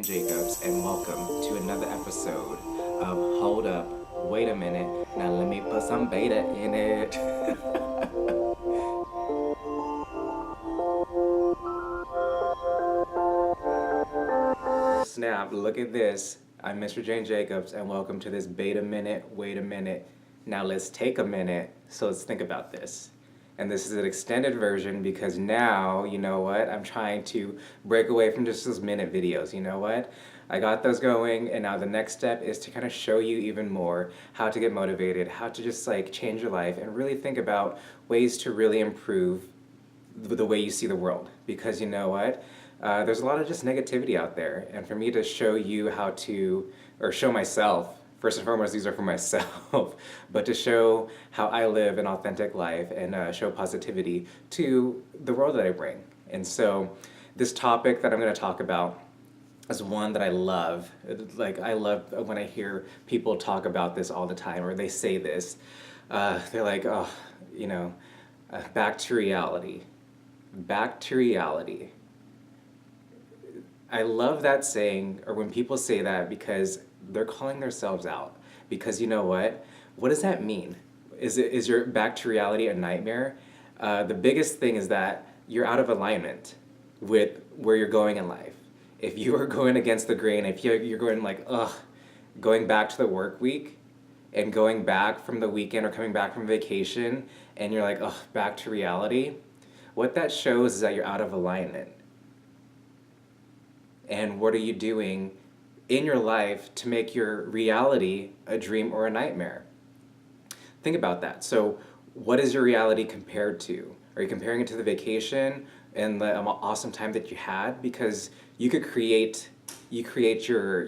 Jacobs, and welcome to another episode of Hold Up, Wait a Minute, Now Let Me Put Some Beta in It. Snap, look at this. I'm Mr. Jane Jacobs, and welcome to this Beta Minute, Wait a Minute, Now Let's Take a Minute. So let's think about this. And this is an extended version because now, you know what, I'm trying to break away from just those minute videos, you know what? I got those going, and now the next step is to kind of show you even more how to get motivated, how to just like change your life, and really think about ways to really improve the way you see the world. Because you know what? There's a lot of just negativity out there, and for me to show you how to, or show myself, first and foremost, these are for myself, but to show how I live an authentic life and show positivity to the world that I bring. And so this topic that I'm going to talk about is one that I love. Like, I love when I hear people talk about this all the time, or they say this. They're like, oh, back to reality. Back to reality. I love that saying, or when people say that, because they're calling themselves out. Because you know what? What does that mean? Is your back to reality a nightmare? The biggest thing is that you're out of alignment with where you're going in life. If you are going against the grain, if you're going like, going back to the work week and going back from the weekend or coming back from vacation, and you're like, back to reality, what that shows is that you're out of alignment. And what are you doing in your life to make your reality a dream or a nightmare? Think about that. So what is your reality compared to? Are you comparing it to the vacation and the awesome time that you had? Because you could create your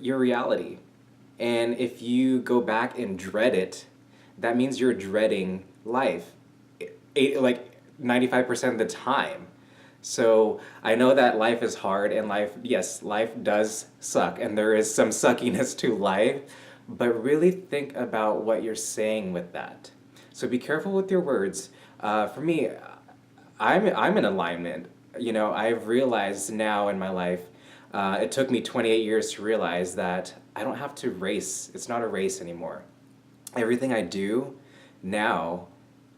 reality. And if you go back and dread it, that means you're dreading life, like 95% of the time. So I know that life is hard, and life does suck, and there is some suckiness to life, but really think about what you're saying with that. So be careful with your words. For me, I'm in alignment. You know, I've realized now in my life, it took me 28 years to realize that I don't have to race. It's not a race anymore. Everything I do now,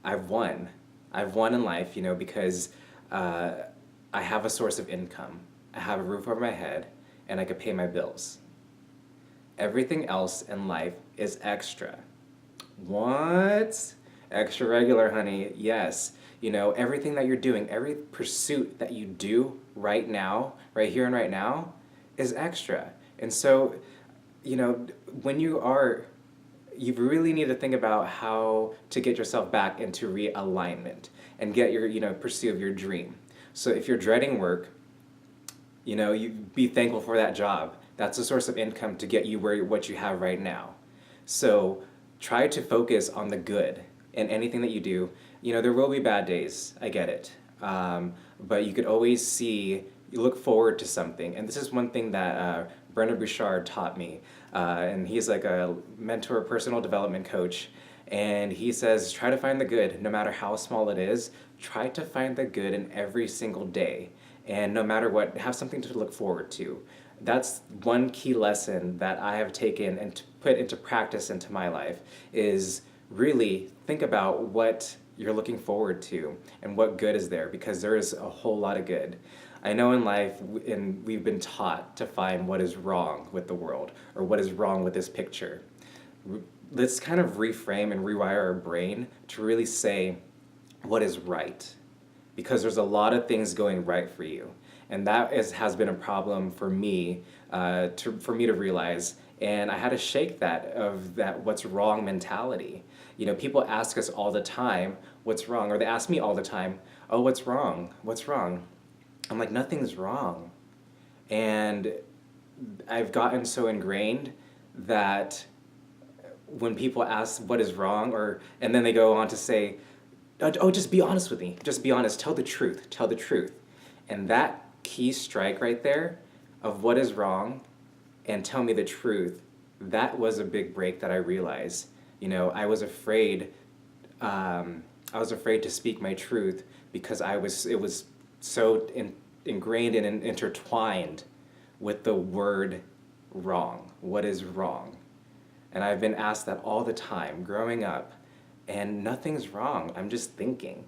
I've won. I've won in life, because I have a source of income. I have a roof over my head, and I could pay my bills. Everything else in life is extra. What? Extra regular, honey. Yes. Everything that you're doing, every pursuit that you do right now, right here and right now, is extra. And so, when you really need to think about how to get yourself back into realignment and get your, pursuit of your dream. So if you're dreading work, you be thankful for that job. That's a source of income to get you what you have right now. So try to focus on the good in anything that you do. There will be bad days, I get it. But you could always look forward to something. And this is one thing that Bernard Bouchard taught me. And he's like a mentor, personal development coach. And he says, try to find the good, no matter how small it is. Try to find the good in every single day. And no matter what, have something to look forward to. That's one key lesson that I have taken and put into practice into my life, is really think about what you're looking forward to and what good is there, because there is a whole lot of good. I know in life, we've been taught to find what is wrong with the world or what is wrong with this picture. Let's kind of reframe and rewire our brain to really say what is right, because there's a lot of things going right for you, and that has been a problem for me for me to realize, and I had to shake that what's wrong mentality. People ask us all the time what's wrong, or they ask me all the time, oh, what's wrong? What's wrong? I'm like, nothing's wrong. And I've gotten so ingrained that when people ask what is wrong, and then they go on to say, oh, just be honest with me. Just be honest. Tell the truth. Tell the truth. And that key strike right there of what is wrong and tell me the truth, that was a big break that I realized. I was afraid to speak my truth because it was so ingrained and intertwined with the word wrong. What is wrong? And I've been asked that all the time growing up, and nothing's wrong. I'm just thinking.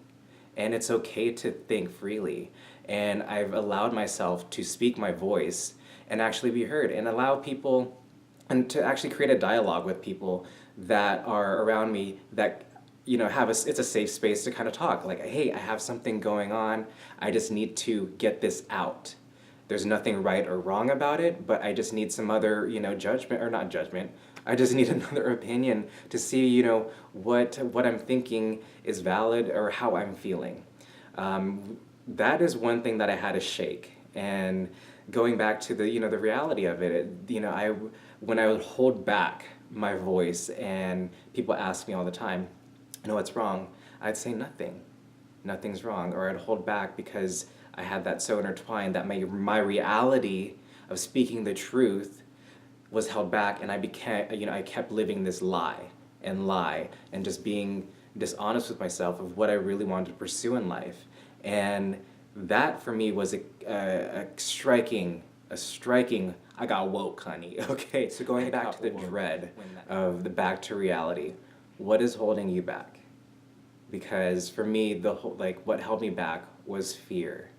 And it's okay to think freely. And I've allowed myself to speak my voice and actually be heard and allow people and to actually create a dialogue with people that are around me that it's a safe space to kind of talk like, hey, I have something going on, I just need to get this out. There's nothing right or wrong about it, but I just need some other judgment, or not judgment, I just need another opinion to see what I'm thinking is valid or how I'm feeling. That is one thing that I had to shake. And going back to the reality of it, when I would hold back my voice and people ask me all the time, what's wrong? I'd say nothing. Nothing's wrong. Or I'd hold back because I had that so intertwined that my reality of speaking the truth was held back, and I kept living this lie and just being dishonest with myself of what I really wanted to pursue in life. And that for me was a striking, I got woke, honey. Okay, so going back to the dread of the back to reality, what is holding you back? Because for me, what held me back was fear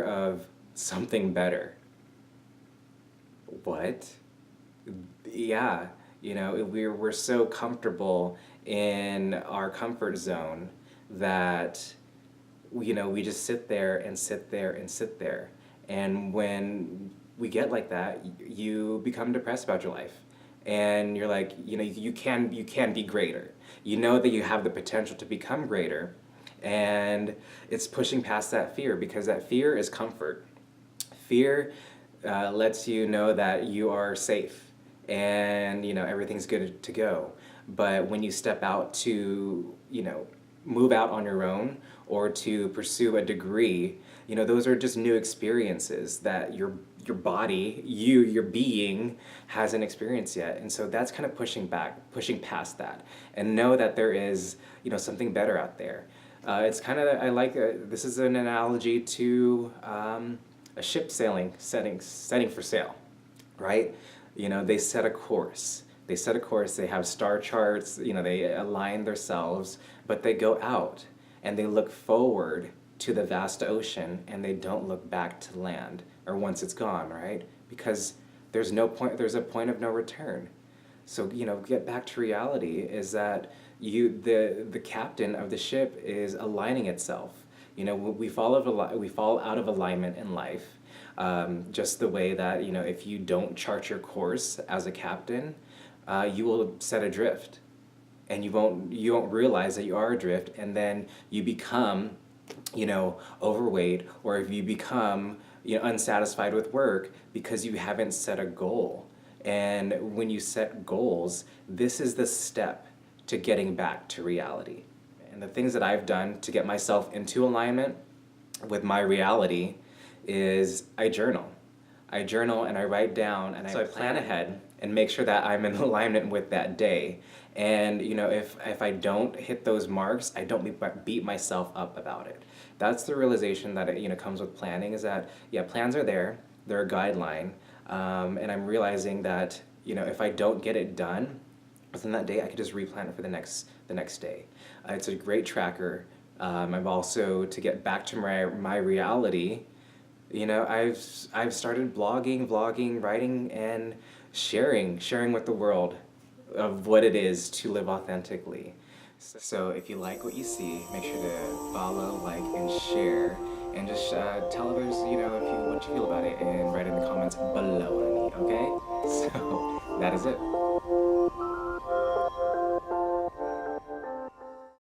of something better. What? Yeah, we're so comfortable in our comfort zone that we just sit there and sit there and sit there. And when we get like that, you become depressed about your life. And you're like, you can be greater. You know that you have the potential to become greater. And it's pushing past that fear, because that fear is comfort. Fear lets you know that you are safe and everything's good to go. But when you step out to move out on your own or to pursue a degree, those are just new experiences that your body, your being hasn't experienced yet. And so that's kind of pushing past that, and know that there is something better out there. It's kind of, this is an analogy to a ship setting for sail, right? They set a course. They have star charts, they align themselves, but they go out and they look forward to the vast ocean, and they don't look back to land, or once it's gone, right? Because there's a point of no return. So, get back to reality is that the captain of the ship is aligning itself. We fall out of alignment in life, just the way that, if you don't chart your course as a captain, you will set adrift, and you won't realize that you are adrift, and then you become overweight, or if you become unsatisfied with work because you haven't set a goal. And when you set goals, this is the step to getting back to reality. And the things that I've done to get myself into alignment with my reality is I journal and I write down, and so I plan ahead and make sure that I'm in alignment with that day. And if I don't hit those marks, I don't beat myself up about it. That's the realization that comes with planning, is that plans are there, they're a guideline, and I'm realizing that if I don't get it done within that day, I could just replan it for the next day. It's a great tracker. I've also, to get back to my reality, I've started blogging, vlogging, writing, and sharing with the world of what it is to live authentically. So if you like what you see, make sure to follow, like, and share, and just tell others, what you feel about it, and write in the comments below, honey, okay? So that is it.